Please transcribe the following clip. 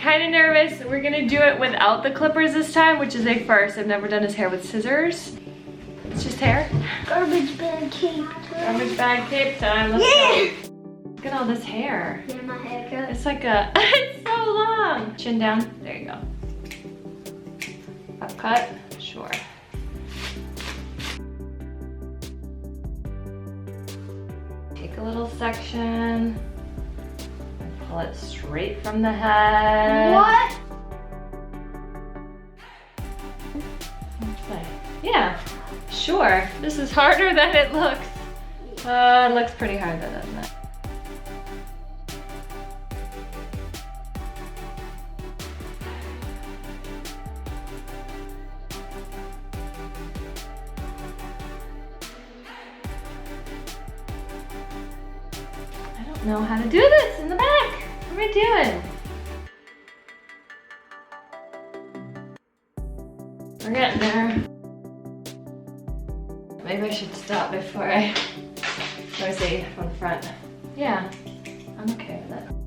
kind of nervous. We're gonna do it without the clippers this time, which is a first. I've never done his hair with scissors. It's just hair. Garbage bag cape. Garbage bag cape time. Let's go. Look at all this hair. Yeah, my haircut. It's like a, it's so long. Chin down, there you go. Up cut, sure. Take a little section, pull it straight from the head. What? Okay. Yeah, sure. This is harder than it looks. It looks pretty hard though, doesn't it? I don't know how to do this in the back. What am I doing? We're getting there. Maybe I should stop before I see from the front. Yeah, I'm okay with it.